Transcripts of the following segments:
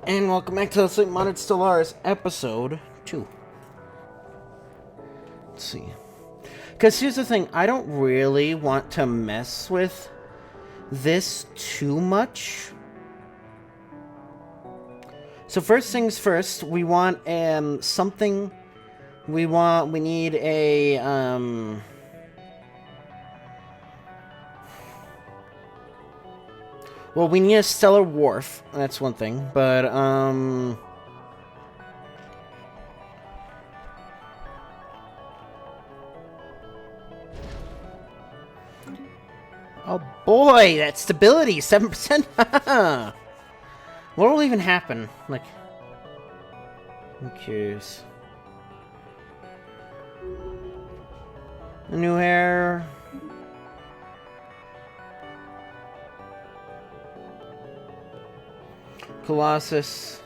And welcome back to the Sleep Modded Stellaris episode 2. Let's see. Because here's the thing, I don't really want to mess with this too much. So first things first, we want something. We need a well, we need a stellar wharf. That's one thing, but oh boy, that stability, 7%. What will even happen? Like, I'm curious. A new hair. Colossus.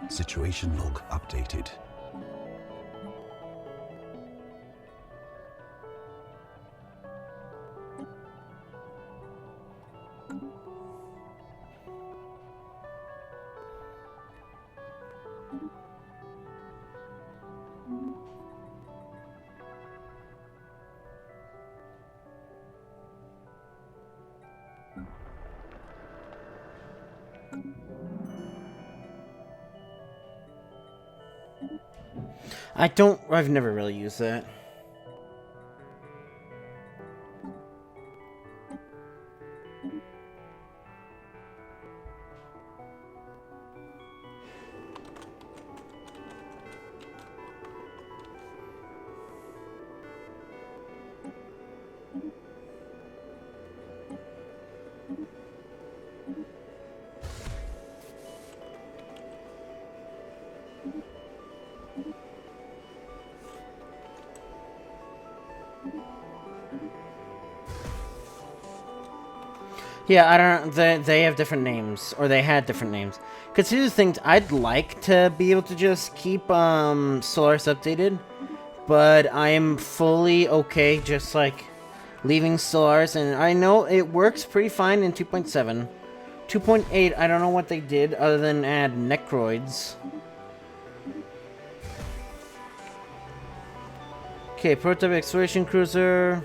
Situation log updated. I've never really used that. Yeah, I don't. They have different names, or they had different names. Because here's the thing, I'd like to be able to just keep Stellaris updated, but I am fully okay just like leaving Stellaris, and I know it works pretty fine in 2.7. 2.8, I don't know what they did other than add Necroids. Okay, prototype exploration cruiser.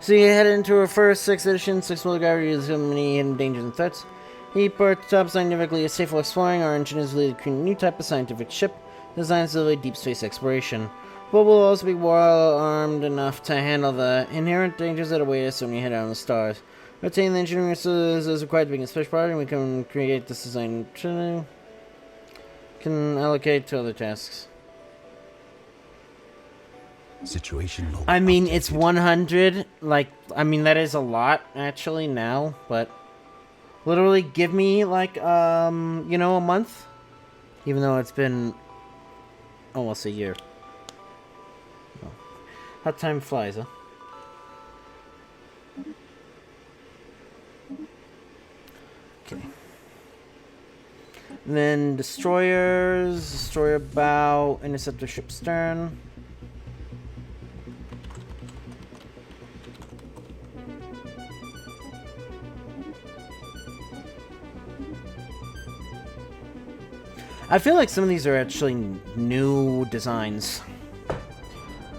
So you head into our first 6th edition, 6 military uses many hidden dangers and threats. He prototype scientifically is safe for exploring. Our engineers lead a new type of scientific ship designed to deliver deep space exploration, but will also be well armed enough to handle the inherent dangers that await us when we head out on the stars. Obtaining the engineering resources is required to begin a space project, and we can create this design can allocate to other tasks. Situation log I mean, updated. it's 100, like, I mean, that is a lot, actually, now, but literally give me, like, you know, a month, even though it's been almost a year. Oh. How time flies, huh? Okay. And then destroyers, destroyer bow, interceptor ship stern. I feel like some of these are actually new designs.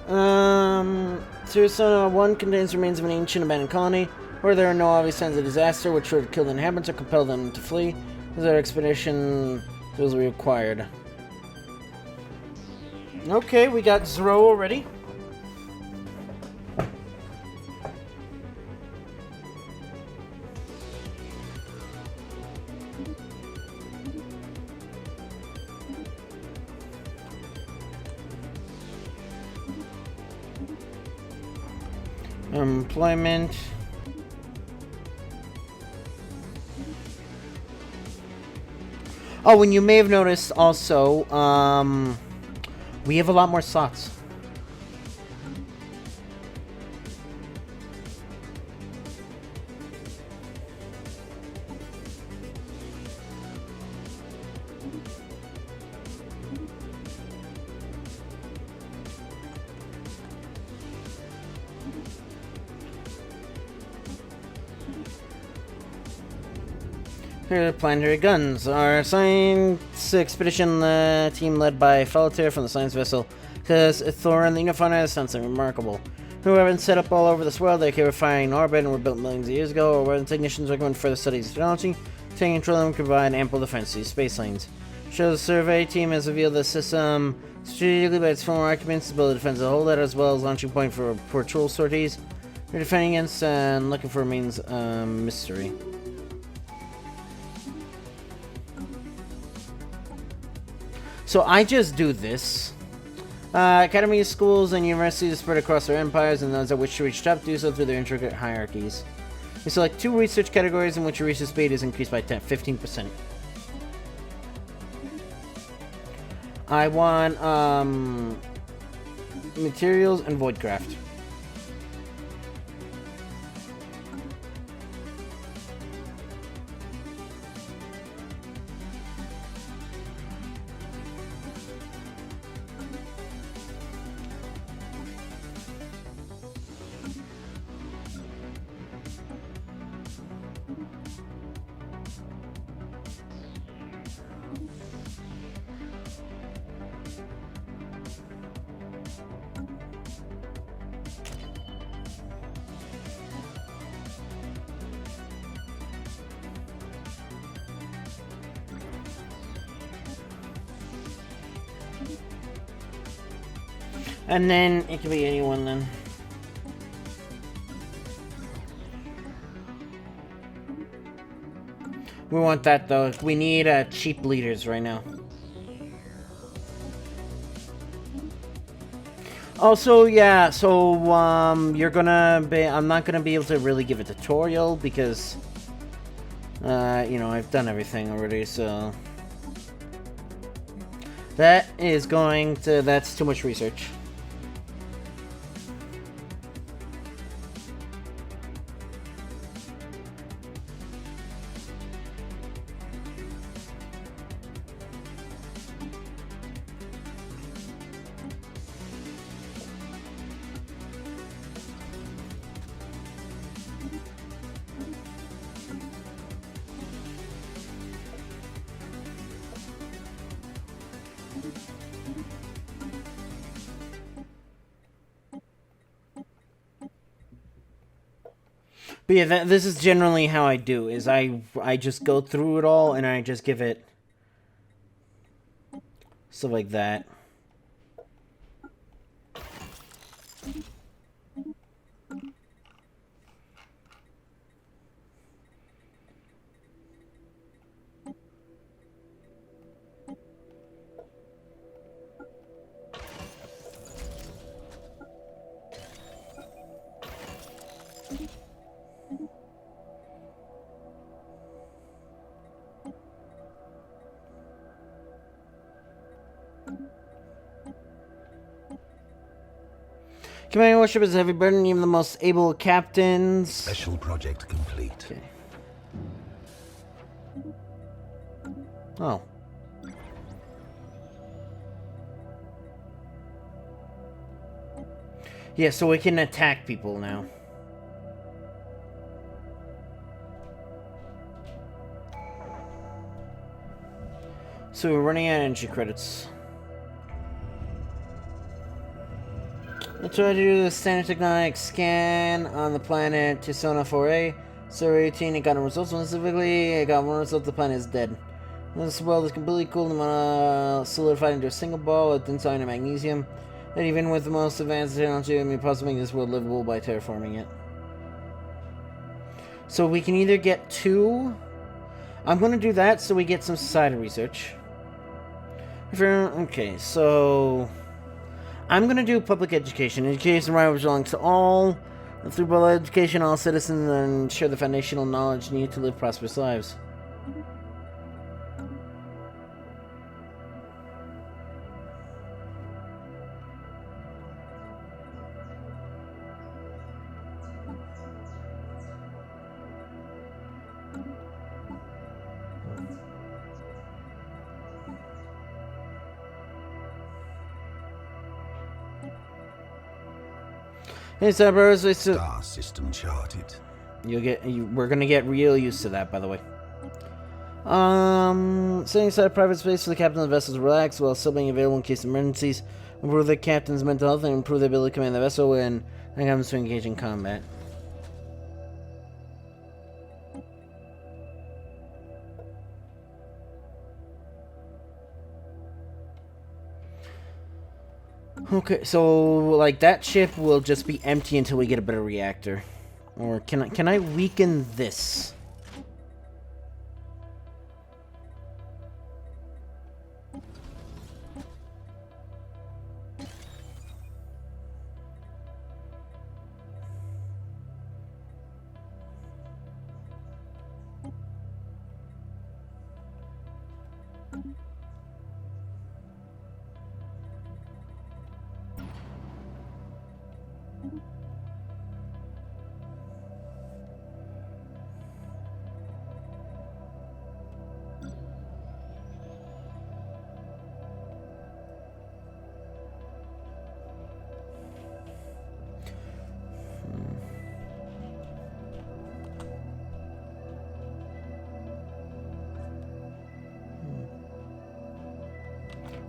Siriusona 1 contains remains of an ancient abandoned colony, where there are no obvious signs of disaster, which would kill the inhabitants or compel them to flee. As our expedition was required. Okay, we got Zero already. Employment. Oh, and you may have noticed also, we have a lot more slots. Here are planetary guns. Our science expedition team led by Felitair from the science vessel because Thor and the Unifier has done something remarkable. Who have been set up all over this world, they are firing in orbit and were built millions of years ago, or where the technicians recommend further studies of technology, taking control of them can provide ample defense to these space lanes. Shows the survey team has revealed the system strategically by its former occupants to build a defense of the holdout as well as launching point for patrol sorties. They're defending against and looking for remains mystery. So I just do this. Academies, schools, and universities spread across their empires, and those that wish to reach top do so through their intricate hierarchies. We select 2 research categories in which your research speed is increased by 15%. I want materials and voidcraft. And then it can be anyone then. We want that though. We need cheap leaders right now. Also, yeah, so you're gonna be I'm not gonna be able to really give a tutorial because you know, I've done everything already, so that's too much research. But yeah, this is generally how I do, is I just go through it all and I just give it stuff like that. Commanding warship is a heavy burden, even the most able captains. Special project complete. Okay. Oh. Yeah, so we can attack people now. So we're running out of energy credits. I tried to do the standard technomic scan on the planet Tisona 4A. Survey 18, it got no results. Specifically, I got one result: the planet is dead. This world is completely cooled and solidified into a single ball with tensine and magnesium. That even with the most advanced technology, it may possibly make this world livable by terraforming it. So we can either get 2. I'm going to do that so we get some society research. Okay, so I'm going to do public education. Education right belongs to all. And through public education, all citizens and share the foundational knowledge needed to live prosperous lives. Hey, Cyberus, Star system charted. we're gonna get real used to that, by the way. Setting aside private space for the captain of the vessel to relax while still being available in case of emergencies, improve the captain's mental health, and improve the ability to command the vessel when it comes to engage in combat. Okay, so like that ship will just be empty until we get a better reactor. Or can I weaken this?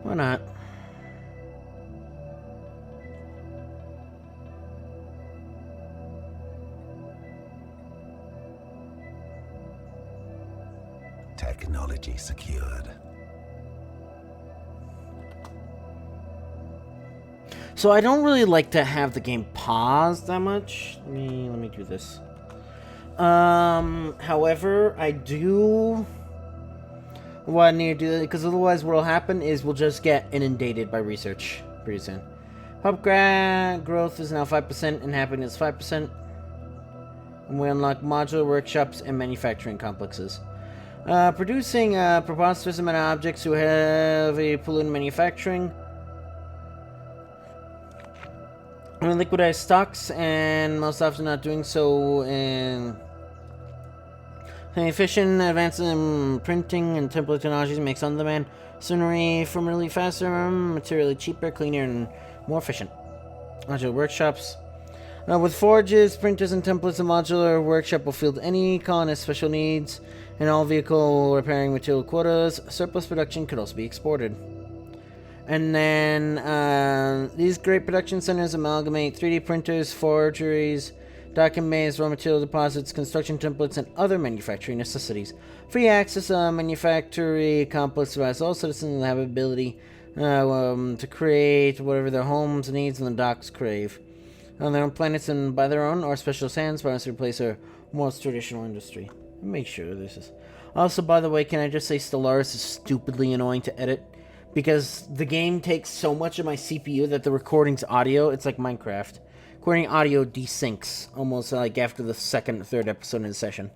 Why not? Technology secured. So I don't really like to have the game pause that much. Let me do this. However, I do what I need to do, because otherwise what will happen is we'll just get inundated by research pretty soon. Pop growth is now 5% and happiness 5%. And we unlock modular workshops and manufacturing complexes. Producing a preposterous amount of objects who have a pollutant manufacturing. Liquidized stocks, and most often not doing so in efficient advances in printing and template technologies makes on-demand scenery formally faster, materially cheaper, cleaner, and more efficient. Modular workshops. With forges, printers, and templates, a modular workshop will field any colonist's special needs and all vehicle repairing material quotas. Surplus production could also be exported. And then these great production centers amalgamate 3D printers, forgeries, document bays, raw material deposits, construction templates, and other manufacturing necessities. Free access to manufacturing complex provides all citizens the ability to create whatever their homes, needs, and the docks crave. On their own planets and by their own or specialist hands, promise to replace our most traditional industry. Make sure this is... Also, by the way, can I just say Stellaris is stupidly annoying to edit? Because the game takes so much of my CPU that the recording's audio, it's like Minecraft. Recording audio desyncs almost like after the second or third episode in the session.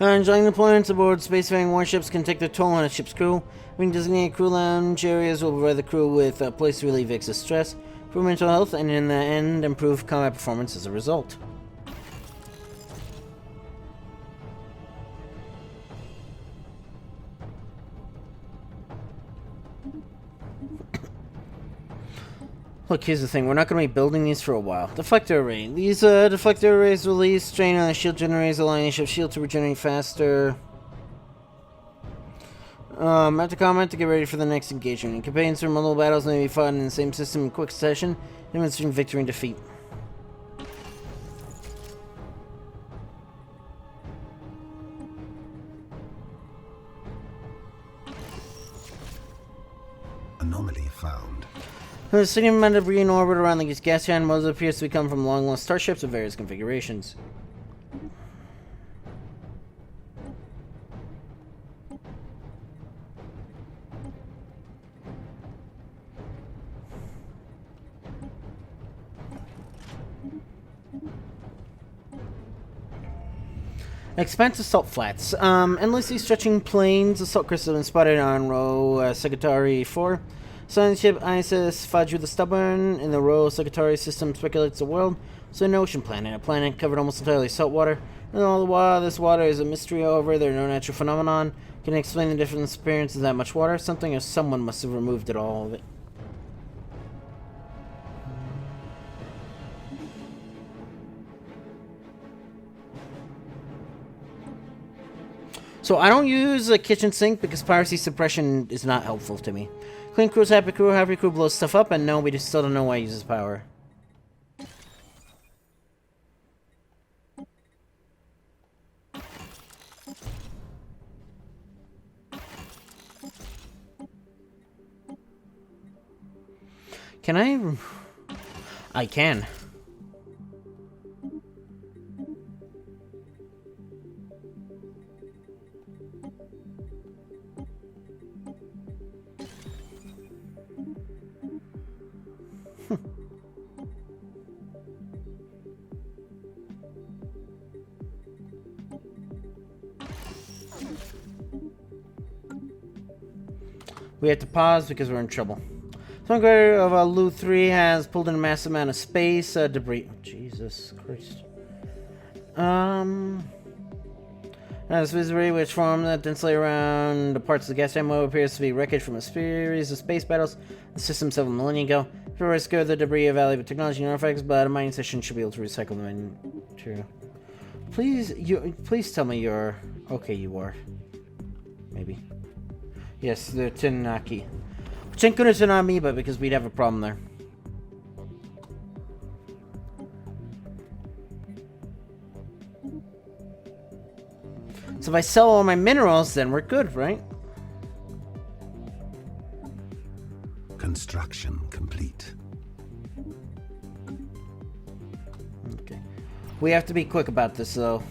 Joining deployments aboard spacefaring warships can take their toll on a ship's crew. Having designated crew lounge areas will provide the crew with a place to relieve excess stress, improve mental health, and in the end, improve combat performance as a result. Look, here's the thing. We're not going to be building these for a while. Deflector array. These deflector arrays release strain on the shield generators, allowing the ship's shield to regenerate faster. After comment to get ready for the next engagement. Campaigns for multiple battles may be fought in the same system in quick succession, demonstrating victory and defeat. Anomaly found. The significant amount of debris in orbit around the gas giant most appears to come from long-lost starships of various configurations. Expansive salt flats. Endlessly stretching plains of salt crystals have been spotted on Rho Secretary 4. Science ship ISS Fadju the Stubborn in the Rho Secretary system speculates the world. So an ocean planet, a planet covered almost entirely salt water. And all the while, this water is a mystery. However, there are no natural phenomenon can explain the different appearance of that much water. Something or someone must have removed it all of it. So I don't use a kitchen sink because piracy suppression is not helpful to me. Clean crew's happy crew blows stuff up, and no, we just still don't know why it uses power. Can I? I can. We have to pause because we're in trouble. Some grader of Lu 3 has pulled in a massive amount of space debris. Oh, Jesus Christ. This visibility which formed densely around the parts of the gas demo appears to be wreckage from a series of space battles. The system several millennia ago. For risk of the debris of valuable technology and artifacts, but a mining station should be able to recycle them into. Please tell me you're okay. You are. Maybe. Yes, the Tanuki. Which ain't gonna turn on me, but because we'd have a problem there. So if I sell all my minerals, then we're good, right? Construction complete. Okay. We have to be quick about this, though.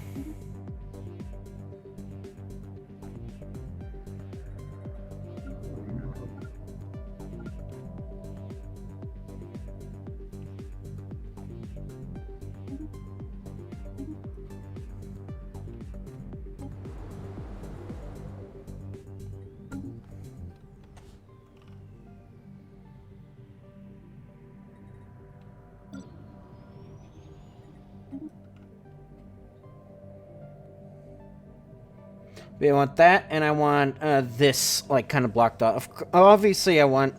I want that, and I want this, like, kind of blocked off. Obviously, I want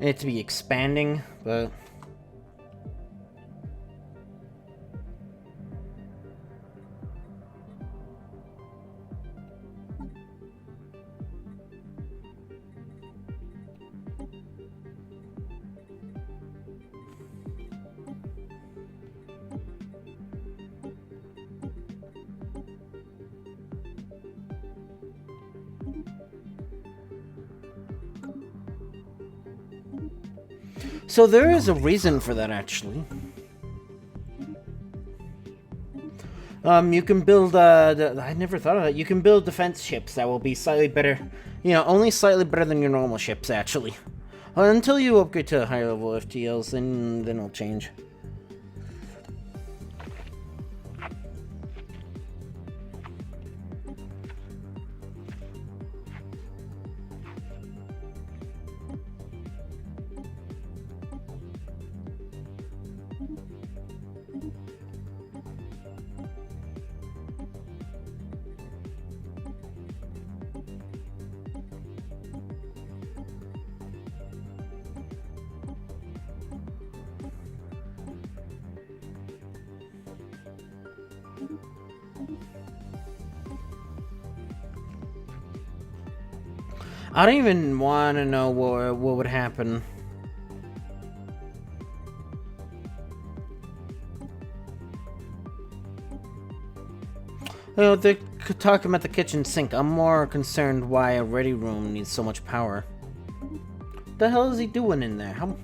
it to be expanding, but... So there is a reason for that, actually. You can build, I never thought of that. You can build defense ships that will be slightly better. You know, only slightly better than your normal ships, actually. Until you upgrade to higher level FTLs, then it'll change. I don't even want to know what would happen. Oh, they're talking about the kitchen sink. I'm more concerned why a ready room needs so much power. What the hell is he doing in there? How...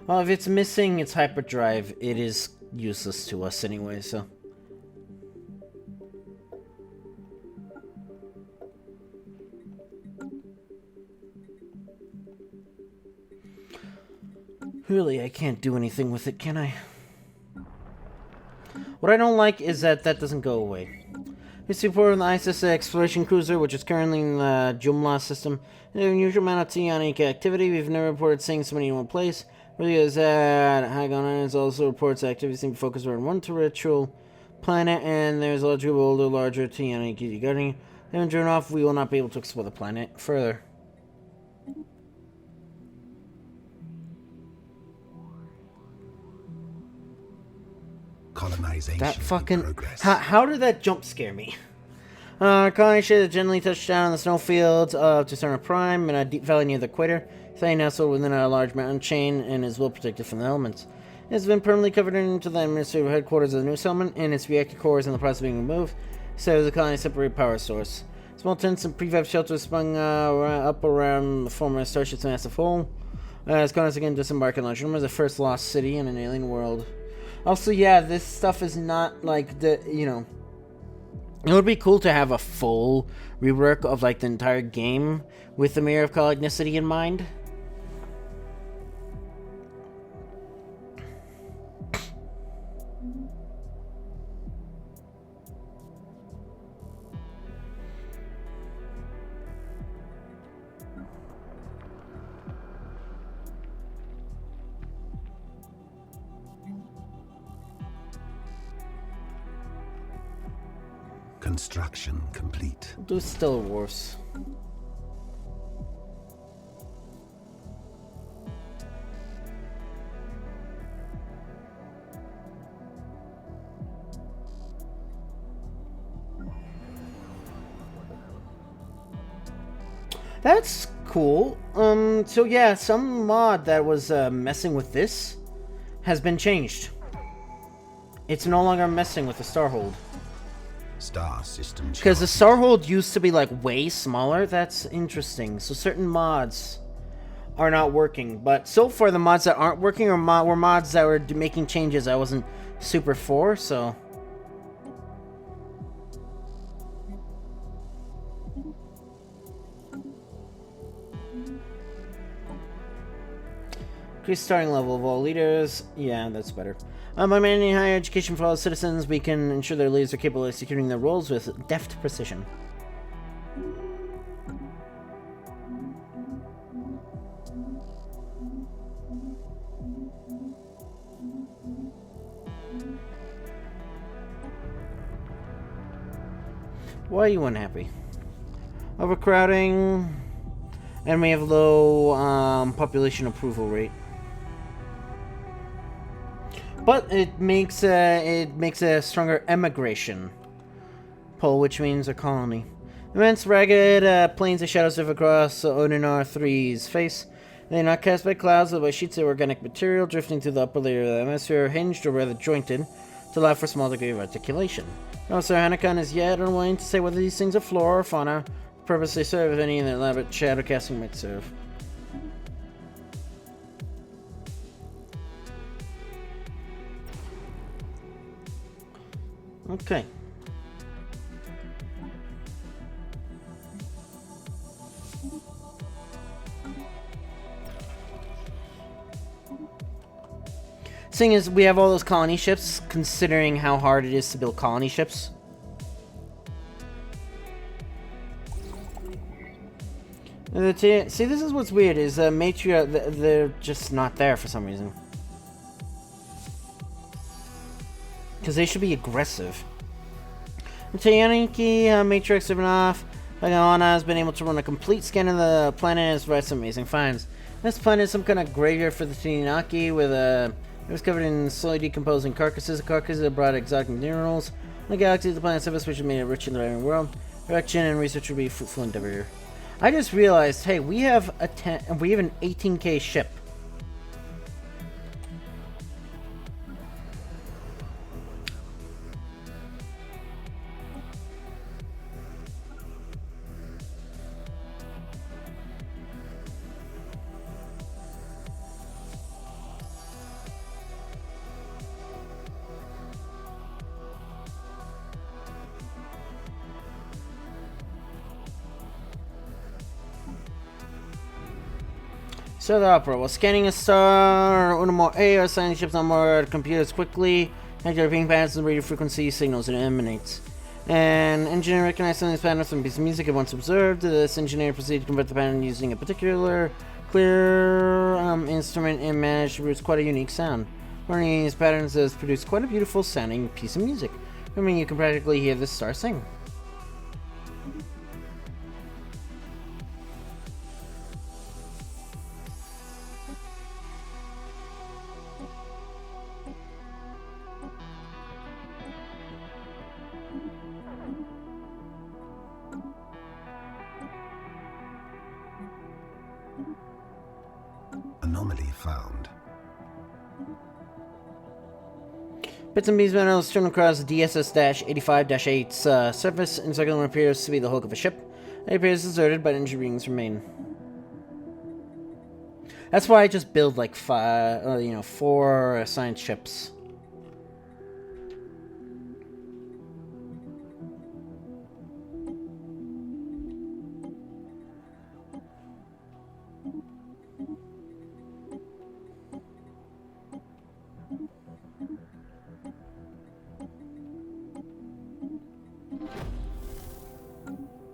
Well, if it's missing its hyperdrive, it is useless to us anyway, so. Really, I can't do anything with it, can I? What I don't like is that doesn't go away. It's report on the ISS exploration cruiser, which is currently in the Jumla system. There's an unusual amount of psionic activity. We've never reported seeing so many in one place. Really is that Hagon Islands also reports activity seem to focus around one terrestrial planet, and there's a larger, older, larger psionic guarding. They haven't driven off. We will not be able to explore the planet further. Colonization That fucking... progress. How did that jump scare me? Colony ship gently touched down on the snowfields of Tesserna Prime in a deep valley near the equator. Staying nestled within a large mountain chain and is well protected from the elements. It has been permanently covered into the administrative headquarters of the new settlement, and its reactor core is in the process of being removed, so the colony's separate power source. Small tents and prefab shelters sprung up around the former starship's massive hull. As colonists again disembark in large numbers, the first lost city in an alien world. Also, yeah, this stuff is not like the, you know... It would be cool to have a full rework of, like, the entire game with the Mirror of Cognicity in mind. Construction complete. We'll do Stellar Wars. That's cool. So yeah, some mod that was messing with this has been changed. It's no longer messing with the Starhold. Star system. Because the Starhold used to be like way smaller. That's interesting. So certain mods are not working, but so far the mods that aren't working were mods that were making changes I wasn't super for. So increase starting level of all leaders. Yeah, that's better. By managing higher education for all citizens, we can ensure their leaders are capable of executing their roles with deft precision. Why are you unhappy? Overcrowding, and we have low population approval rate. But it makes a stronger emigration pull, which means a colony. Immense ragged plains of shadows drift across Odinar 3's face. They are not cast by clouds, but by sheets of organic material drifting through the upper layer of the atmosphere, hinged or rather jointed, to allow for a small degree of articulation. No, Sir Hanakon is yet unwilling to say whether these things are flora or fauna, the purpose they serve, if any, in their elaborate shadow casting might serve. Okay. Seeing as we have all those colony ships, considering how hard it is to build colony ships. See, this is what's weird, is Matria, they're just not there for some reason. Because they should be aggressive. Tayaniki Matrix have been off. Hagana has been able to run a complete scan of the planet and has provided some amazing finds. This planet is some kind of graveyard for the Tayanaki with it was covered in slowly decomposing carcasses. The carcasses that brought exotic minerals. The galaxy, the planet's surface, which has made it rich in the living world. Direction and research will be fruitful endeavor here. I just realized, hey, we have an 18K ship. So the opera. While scanning a star, Unimore A, are assigning ships on board computers quickly. Active ping patterns and radio frequency signals it emanates. An engineer recognized some of these patterns from a piece of music it once observed. This engineer proceeded to convert the pattern using a particular clear instrument and managed to produce quite a unique sound. Learning these patterns has produced quite a beautiful sounding piece of music. I mean, you can practically hear this star sing. Anomaly found. Bits and pieces of metal strewn across the DSS-85-8's surface and circling what appears to be the hulk of a ship. It appears deserted, but engine rings remain. That's why I just build like 4 science ships.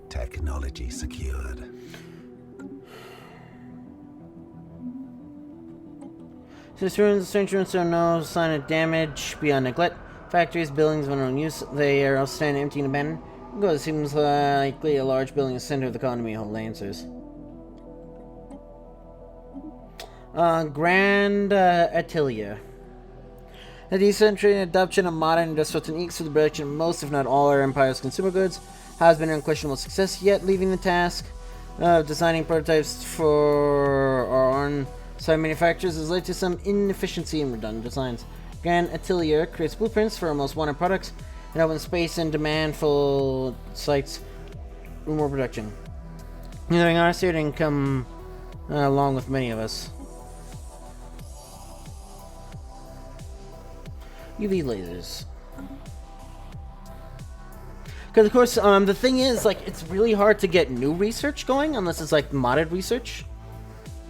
Technology secured. Since ruins, strange ruins show no sign of damage beyond neglect. Factories, buildings, when in use, they are all stand empty and abandoned. It seems likely a large building is the center of the economy hold answers. Grand Atelier. The decentralized adoption of modern industrial techniques for the production of most, if not all, our empire's consumer goods has been an unquestionable success, yet leaving the task of designing prototypes for our on-site manufacturers has led to some inefficiency in redundant designs. Grand Atelier creates blueprints for our most wanted products and opens space and demandful sites for more production. Neither honestly didn't come along with many of us. UV lasers. Because, of course, the thing is, like, it's really hard to get new research going unless it's, like, modded research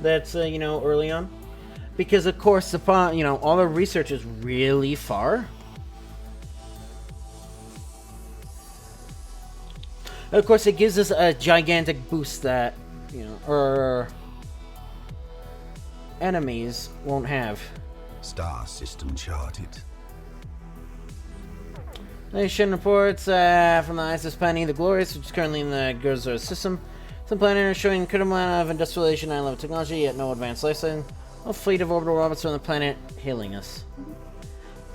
that's, early on. Because, of course, all the research is really far. Of course, it gives us a gigantic boost that, our enemies won't have. Star system charted. Nation reports from the ISS planet the Glorious, which is currently in the Gerzor system. Some planets are showing incredible amount of industrialization and level technology, yet no advanced lifestyle. A fleet of orbital robots from the planet hailing us.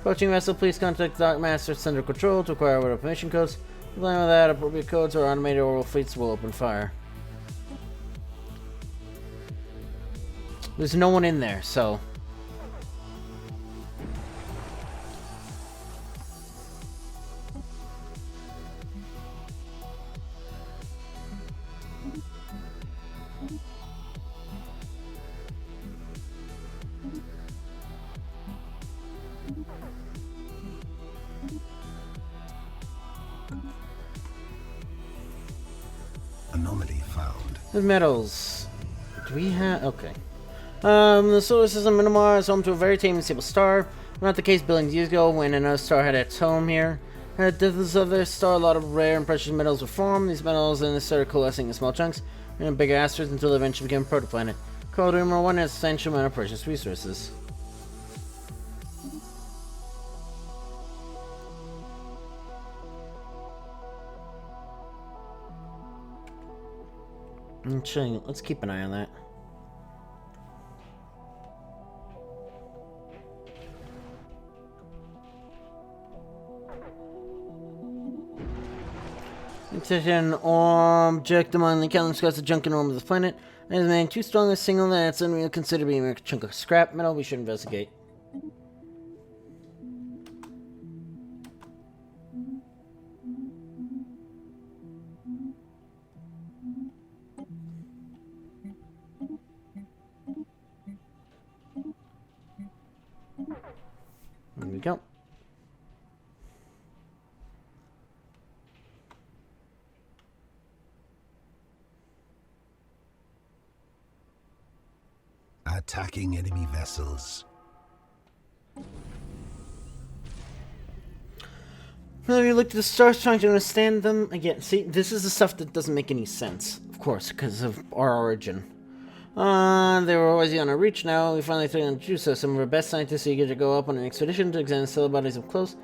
Approaching vessel, please contact Dock Master Center Control to acquire orbital permission codes. In line with that, appropriate codes or automated orbital fleets will open fire. There's no one in there, so... Anomaly found. The metals. Do we have... Okay. The solar system Minimar is home to a very tame and stable star. Not the case billions years ago when another star had its home here. At the death of this star, a lot of rare and precious metals were formed. These metals then started coalescing in small chunks and bigger asteroids until they eventually became a protoplanet. Called Rumor 1 has a substantial amount of precious resources. Let's keep an eye on that. It's an object among the countless scouts of junk and orb of this planet. It is man too strong a signal that it's unreal considered being a chunk of scrap metal we should investigate. There we go. attacking enemy vessels. Well, you look at the stars trying to understand them. Again, see, this is the stuff that doesn't make any sense. Of course, because of our origin. They were always on our reach now. We finally took on to do so. Some of our best scientists are eager to go up on an expedition to examine stellar bodies up close.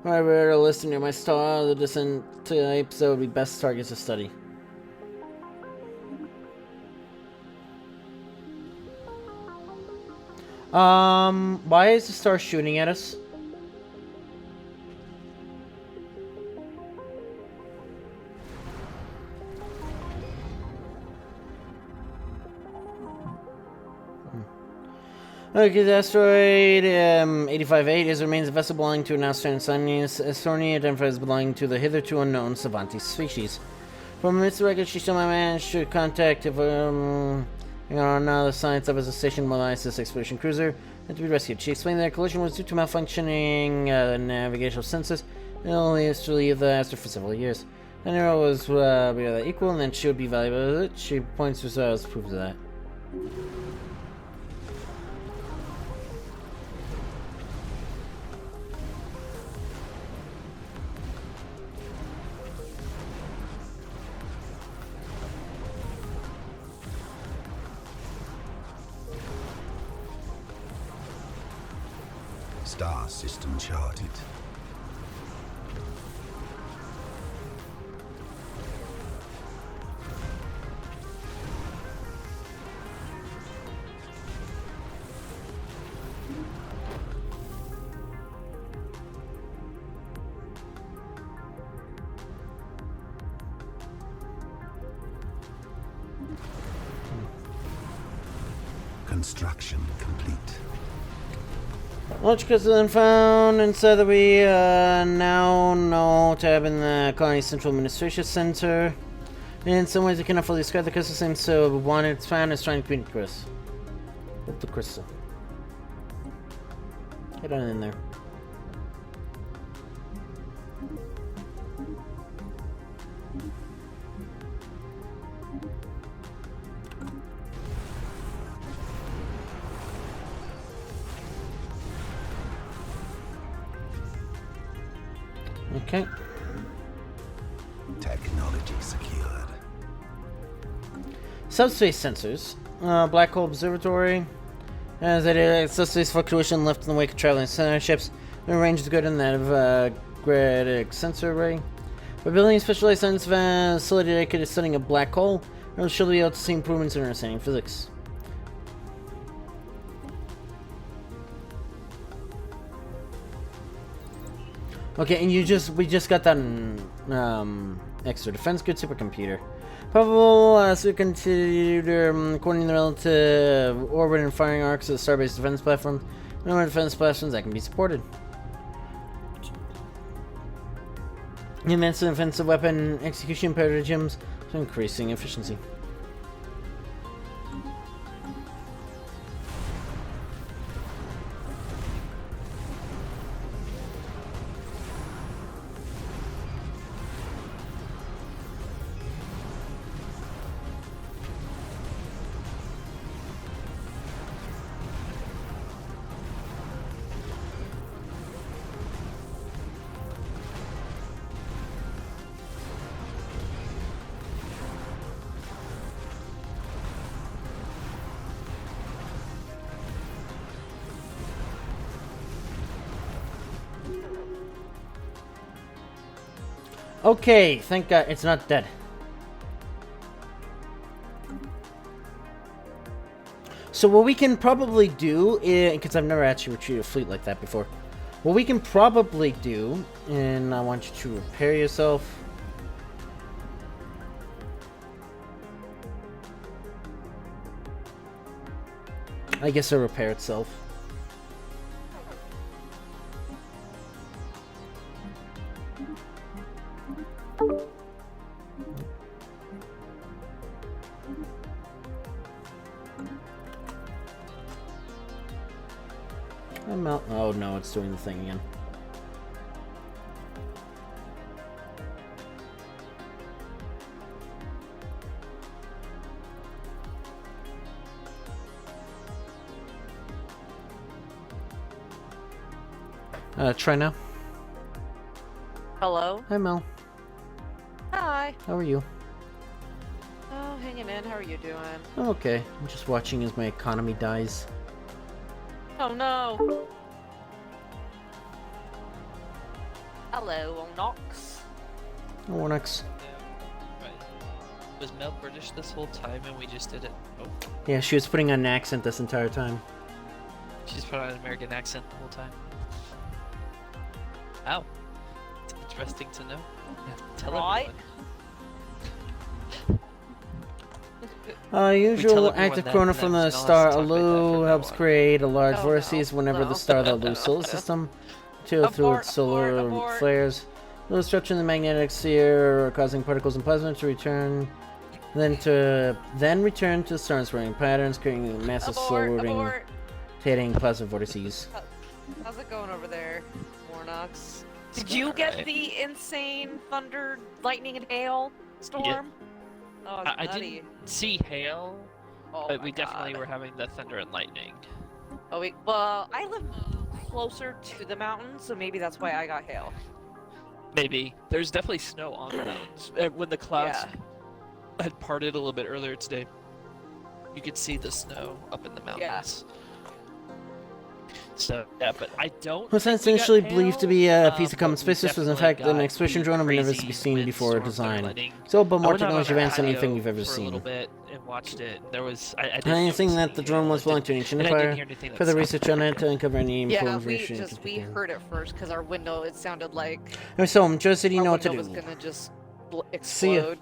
However, a list near my star, the distant types that would be best targets to study. Why is the star shooting at us? Okay, the asteroid 858 is remains a vessel belonging to an Australian scientist. Estonia identified as belonging to the hitherto unknown Savanti species. From its record, she still managed to contact now the science of as a station while ISS expedition cruiser and to be rescued. She explained that collision was due to malfunctioning navigational sensors and only used to leave the asteroid for several years. And her was beyond equal, and then she would be valuable. She points to herself as proof of that. Star system charted. Construction complete. Launch crystal then found inside that we now know to have in the colony central administration center. In some ways, we cannot fully describe the crystal seems so one it's found is trying to communicate with us. With the crystal. Get on in there. Okay. Technology secured. Subspace sensors. Black hole observatory. As it is, subspace fluctuation left in the wake of traveling ships. The range is good in that of gravitic sensor array. By building a specialized science facility dedicated to studying a black hole, we should be able to see improvements in understanding physics. Okay, and we just got that extra defense good supercomputer. Probable supercomputer according to the relative orbit and firing arcs of the star-based defense platform. Number of defense platforms that can be supported. Immense offensive weapon execution paradigms to increasing efficiency. Okay, thank God it's not dead. So what we can probably do, because I've never actually retrieved a fleet like that before. What we can probably do, and I want you to repair yourself. I guess it'll repair itself. Oh no, it's doing the thing again. Try now. Hello. Hi, Mel. Hi. How are you? Oh, hanging in. How are you doing? I'm okay. I'm just watching as my economy dies. Oh no. Hello, Onox. Oh, Onyx. Right. Was Mel British this whole time and we just did it? Oh, Yeah, she was putting on an accent this entire time. she's put on an American accent the whole time. Wow. It's interesting to know. Tell Right. everyone. Usual tell everyone active that corona Mel from the has star talked about that Alu from helps now on. create a large Oh, vortices no. whenever No. the star the Alu solar system to through its solar Abort. flares. The structure in the magnetic sphere causing particles and plasma to return, then return to the star's running patterns, creating massive Abort. rotating plasma vortices. How's it going over there, Mornox? It's Did you going get alright. the insane thunder, lightning, and hail storm? Oh, it's I nutty. didn't see hail, Oh but my we definitely God. were having the thunder and lightning. Oh, well, I live closer to the mountains, so maybe that's why I got hail. Maybe. There's definitely snow on the mountains. When the clouds had parted a little bit earlier today, you could see the snow up in the mountains. So, yeah, but I don't Was think we got initially hail, believed to be a piece of but common we species was in definitely fact an got expedition the drone and never to crazy be seen wind, before storm, design. thunder, lightning. So, but I more went out on technology our advanced than anything patio we've ever for a seen. little bit and watched it. There was I didn't Anything notice that the any drone hail. was belonging to an ancient And I didn't empire. hear anything that Further sounded research on it to uncover any info Yeah, information. we heard it first because our window, it sounded like So, Josie, do you our know what to window do? was gonna just See ya. explode.